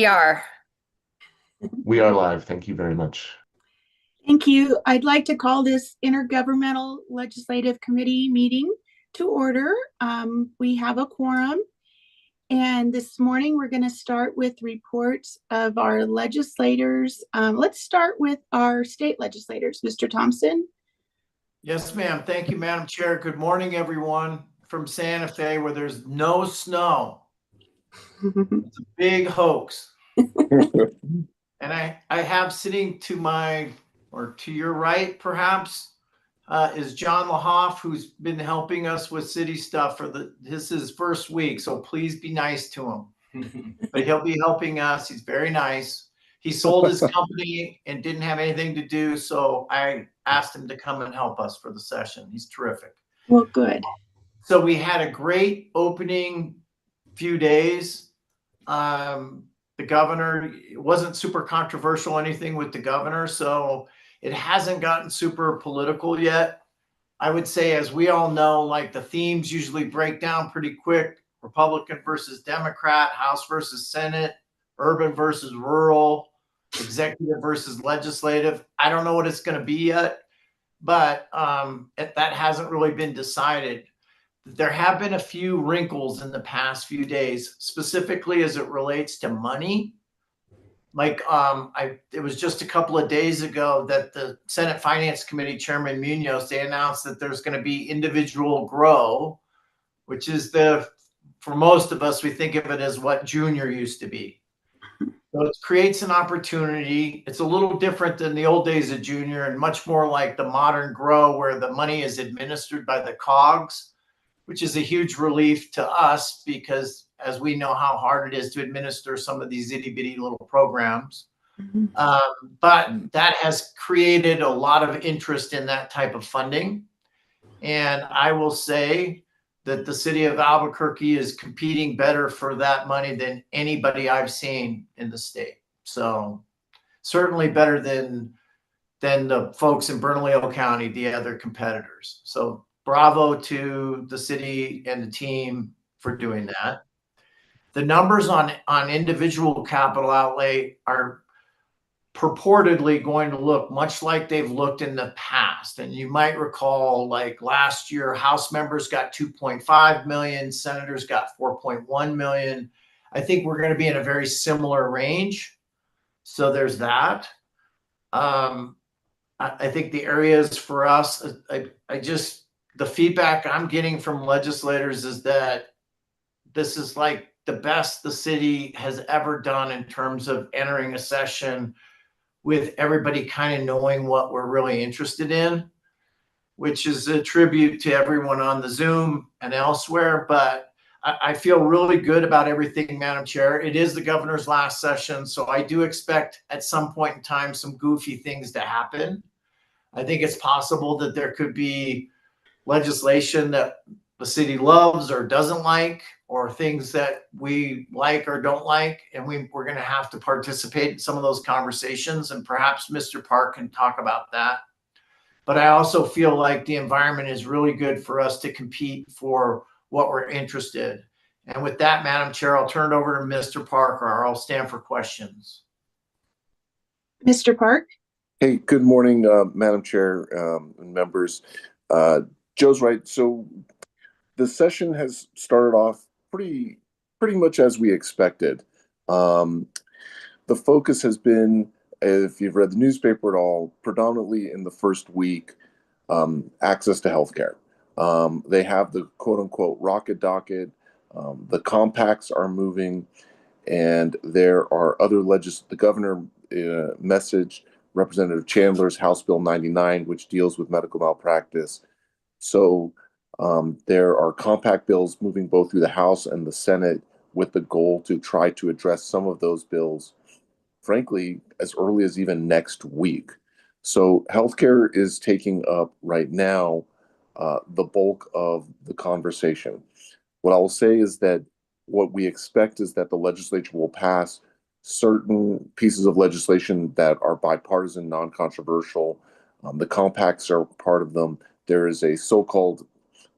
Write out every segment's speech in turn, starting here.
We are. We are live. Thank you very much. Thank you. I'd like to call this Intergovernmental Legislative Committee meeting to order. We have a quorum, and this morning we're going to start with reports of our legislators. Let's start with our state legislators. Mr. Thompson. Yes, ma'am. Thank you, Madam Chair. Good morning, everyone from Santa Fe, where there's no snow. It's a big hoax. And I have sitting to my, or to your right, perhaps, is John Lahoff, who's been helping us with city stuff for his first week. So please be nice to him. But he'll be helping us. He's very nice. He sold his company and didn't have anything to do. So I asked him to come and help us for the session. He's terrific. Well, good. So we had a great opening few days. The governor, it wasn't super controversial, anything with the governor. So it hasn't gotten super political yet. I would say, as we all know, like the themes usually break down pretty quick. Republican versus Democrat, House versus Senate, urban versus rural, executive versus legislative. I don't know what it's going to be yet, but that hasn't really been decided. There have been a few wrinkles in the past few days, specifically as it relates to money. Like it was just a couple of days ago that the Senate Finance Committee Chairman Munoz, they announced that there's going to be individual grow, which is for most of us, we think of it as what junior used to be. So it creates an opportunity. It's a little different than the old days of junior and much more like the modern grow where the money is administered by the COGS, which is a huge relief to us because as we know how hard it is to administer some of these itty bitty little programs. But that has created a lot of interest in that type of funding. And I will say that the city of Albuquerque is competing better for that money than anybody I've seen in the state. So certainly better than the folks in Bernalillo County, the other competitors. So bravo to the city and the team for doing that. The numbers on individual capital outlay are purportedly going to look much like they've looked in the past. And you might recall, like last year, House members got 2.5 million, senators got 4.1 million. I think we're going to be in a very similar range. So there's that. I think the areas for us, the feedback I'm getting from legislators is that this is like the best the city has ever done in terms of entering a session with everybody kind of knowing what we're really interested in, which is a tribute to everyone on the Zoom and elsewhere. But I feel really good about everything, Madam Chair. It is the governor's last session, so I do expect at some point in time some goofy things to happen. I think it's possible that there could be legislation that the city loves or doesn't like, or things that we like or don't like, and we're going to have to participate in some of those conversations, and perhaps Mr. Park can talk about that. But I also feel like the environment is really good for us to compete for what we're interested. And with that, Madam Chair, I'll turn it over to Mr. Park, or I'll stand for questions. Mr. Park. Hey, good morning, Madam Chair and members. Joe's right. So the session has started off pretty much as we expected. The focus has been, if you've read the newspaper at all, predominantly in the first week, access to healthcare. They have the quote unquote rocket docket. The compacts are moving, and there are other the governor message, Representative Chandler's House Bill 99, which deals with medical malpractice. So there are compact bills moving both through the House and the Senate with the goal to try to address some of those bills, frankly, as early as even next week. So healthcare is taking up right now the bulk of the conversation. What I will say is that what we expect is that the legislature will pass certain pieces of legislation that are bipartisan, non-controversial. The compacts are part of them. There is a so-called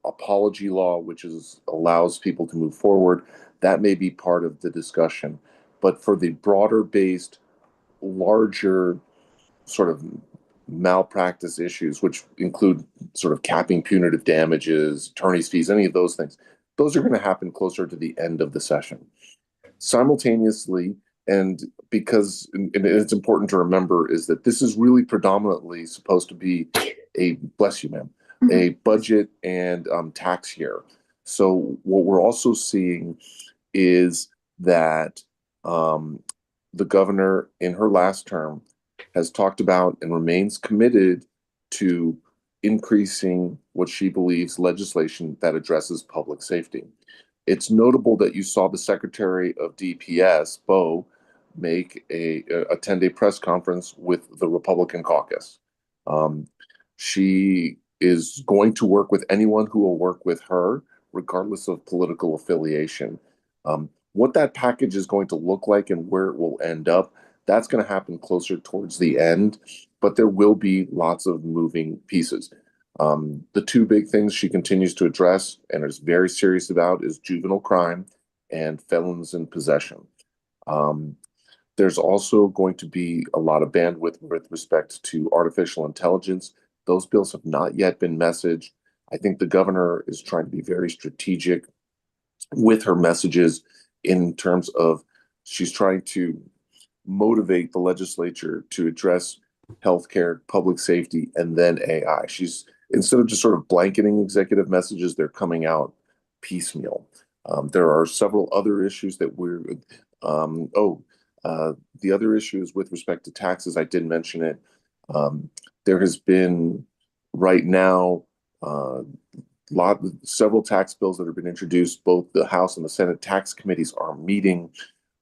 apology law, which allows people to move forward. That may be part of the discussion. but for the broader based, larger sort of malpractice issues, which include sort of capping punitive damages, attorney's fees, any of those things, those are going to happen closer to the end of the session. Simultaneously, and because and it's important to remember, is that this is really predominantly supposed to be a, bless you, ma'am, a budget and tax year. So what we're also seeing is that the governor in her last term has talked about and remains committed to increasing what she believes legislation that addresses public safety. It's notable that you saw the Secretary of DPS, Bo, make a 10-day press conference with the Republican caucus. She is going to work with anyone who will work with her, regardless of political affiliation. What that package is going to look like and where it will end up, that's going to happen closer towards the end, but there will be lots of moving pieces. The two big things she continues to address and is very serious about is juvenile crime and felons in possession. There's also going to be a lot of bandwidth with respect to artificial intelligence. Those bills have not yet been messaged. I think the governor is trying to be very strategic with her messages in terms of she's trying to motivate the legislature to address healthcare, public safety, and then AI. She's, instead of just sort of blanketing executive messages, they're coming out piecemeal. There are several other issues that we're, the other issue is with respect to taxes. I did mention it. There has been right now several tax bills that have been introduced. Both the House and the Senate tax committees are meeting.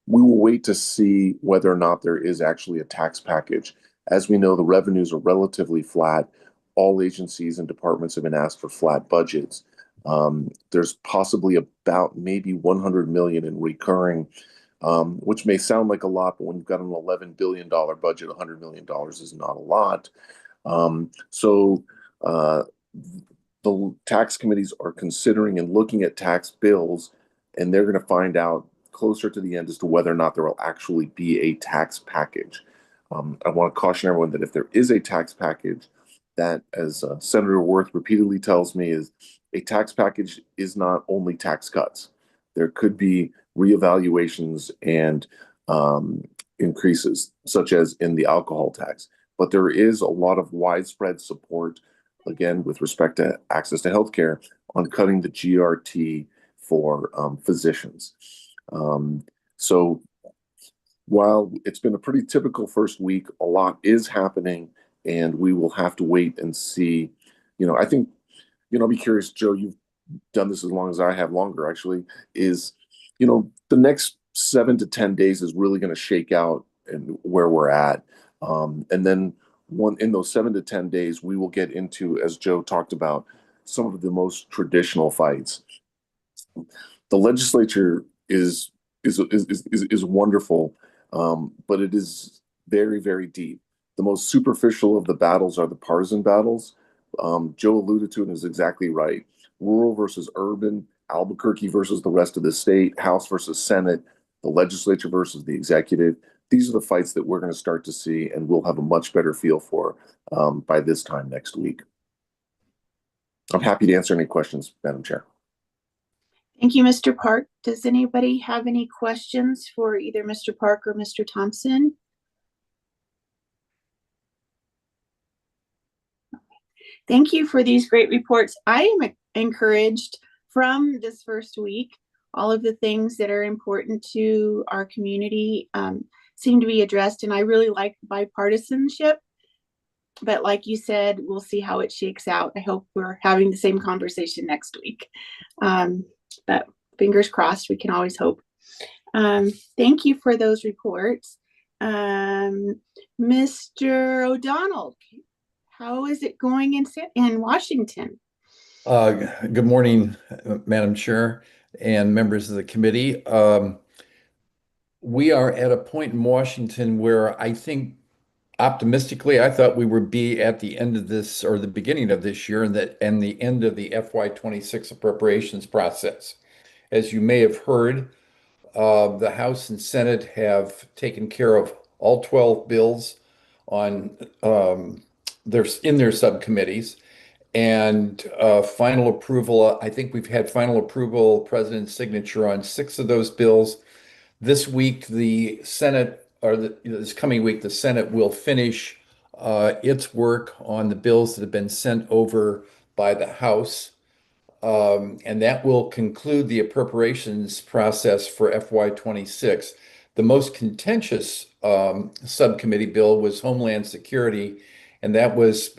We will wait to see whether or not there is actually a tax package. As we know, the revenues are relatively flat. All agencies and departments have been asked for flat budgets. There's possibly about maybe 100 million in recurring, which may sound like a lot, but when you've got an $11 billion budget, $100 million is not a lot. The tax committees are considering and looking at tax bills, and they're going to find out closer to the end as to whether or not there will actually be a tax package. I want to caution everyone that if there is a tax package, that, as Senator Worth repeatedly tells me, is a tax package is not only tax cuts. There could be reevaluations and increases, such as in the alcohol tax. But there is a lot of widespread support, again, with respect to access to healthcare, on cutting the GRT for physicians. So while it's been a pretty typical first week, a lot is happening, and we will have to wait and see. I think, I'll be curious, Joe, you've done this as long as I have, longer actually, is, the next 7 to 10 days is really going to shake out and where we're at. And then in those 7 to 10 days, we will get into, as Joe talked about, some of the most traditional fights. The legislature is wonderful, but it is very, very deep. The most superficial of the battles are the partisan battles. Joe alluded to it and is exactly right. Rural versus urban, Albuquerque versus the rest of the state, House versus Senate, the legislature versus the executive. These are the fights that we're going to start to see, and we'll have a much better feel for by this time next week. I'm happy to answer any questions, Madam Chair. Thank you, Mr. Park. Does anybody have any questions for either Mr. Park or Mr. Thompson? Thank you for these great reports. I am encouraged from this first week. All of the things that are important to our community seem to be addressed, and I really like bipartisanship. But like you said, we'll see how it shakes out. I hope we're having the same conversation next week. But fingers crossed, we can always hope. Thank you for those reports. Mr. O'Donnell, how is it going in Washington? Good morning, Madam Chair and members of the committee. We are at a point in Washington where I think optimistically, I thought we would be at the end of this, or the beginning of this year, and the end of the FY26 appropriations process. As you may have heard, The House and Senate have taken care of all 12 bills on in their subcommittees. And final approval, I think we've had final approval, president's signature on 6 of those bills. This week, the Senate, this coming week, the Senate will finish its work on the bills that have been sent over by the House. And that will conclude the appropriations process for FY26. The most contentious subcommittee bill was Homeland Security, and that was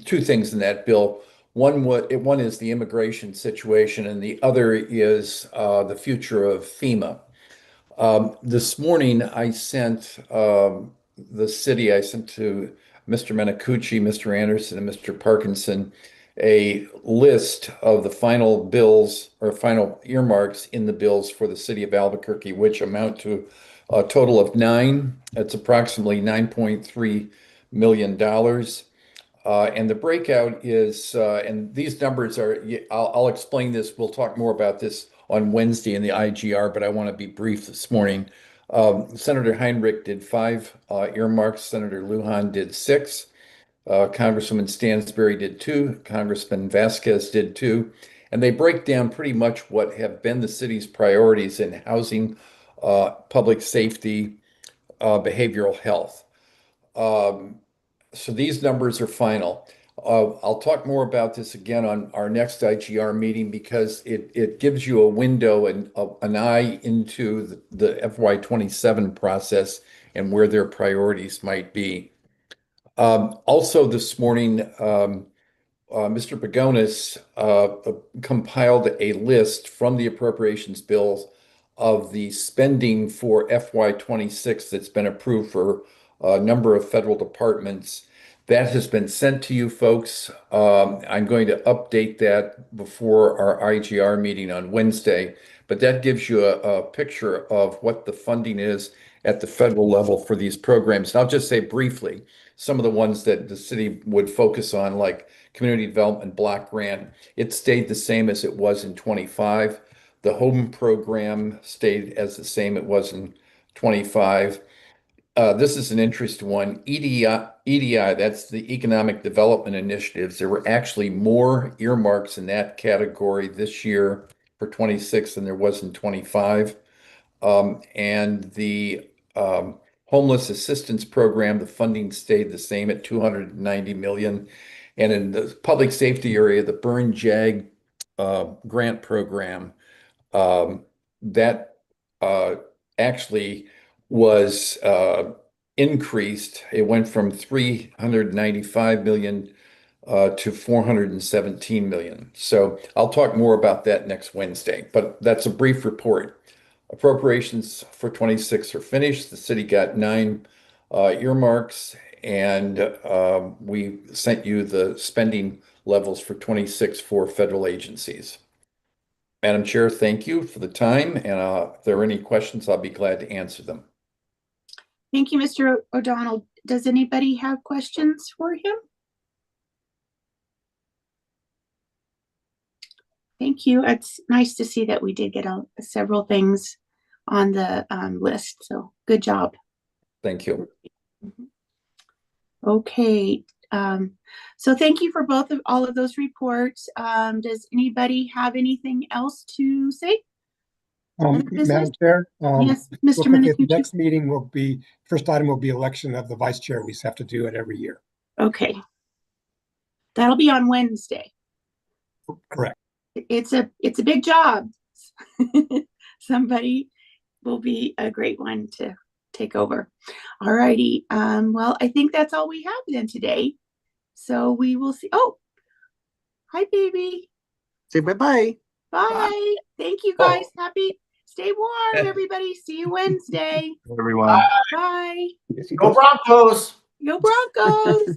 two things in that bill. One is the immigration situation, and the other is the future of FEMA. This morning, I sent I sent to Mr. Menacucci, Mr. Anderson, and Mr. Parkinson a list of the final bills or final earmarks in the bills for the city of Albuquerque, which amount to a total of 9. That's approximately $9.3 million. And the breakout is, and these numbers are, I'll explain this. We'll talk more about this on Wednesday in the IGR, but I want to be brief this morning. Senator Heinrich did 5 earmarks. Senator Lujan did 6. Congresswoman Stansberry did 2. Congressman Vasquez did 2. And they break down pretty much what have been the city's priorities in housing, public safety, behavioral health. So these numbers are final. I'll talk more about this again on our next IGR meeting because it gives you a window and an eye into the FY27 process and where their priorities might be. Also this morning, Mr. Pagonis compiled a list from the appropriations bills of the spending for FY26 that's been approved for a number of federal departments. That has been sent to you folks. I'm going to update that before our IGR meeting on Wednesday, but that gives you a picture of what the funding is at the federal level for these programs. And I'll just say briefly, some of the ones that the city would focus on, like Community Development Block Grant, it stayed the same as it was in 25. The home program stayed as the same it was in 25. This is an interesting one. EDI, that's the Economic Development Initiatives. There were actually more earmarks in that category this year for 26 than there was in 25. And the Homeless Assistance Program, the funding stayed the same at 290 million. And in the public safety area, the Burn JAG grant program, that actually was increased. It went from 395 million to 417 million. So I'll talk more about that next Wednesday, but that's a brief report. Appropriations for 26 are finished. The city got 9 earmarks, and we sent you the spending levels for 26 for federal agencies. Madam Chair, thank you for the time, and if there are any questions, I'll be glad to answer them. Thank you, Mr. O'Donnell. Does anybody have questions for him? Thank you. It's nice to see that we did get several things on the list. So good job. Thank you. Okay. So thank you for all of those reports. Does anybody have anything else to say? Madam Chair, Yes, Mr. looks like the Menacucci. next meeting will be, first item will be election of the vice chair. We just have to do it every year. Okay. That'll be on Wednesday. Correct. It's a big job. Somebody will be a great one to take over. All righty. Well, I think that's all we have then today. So we will see. Oh, hi, baby. Say bye-bye. Bye. Thank you, guys. Stay warm, everybody. See you Wednesday. Everyone. Bye. Go Broncos! Go Broncos.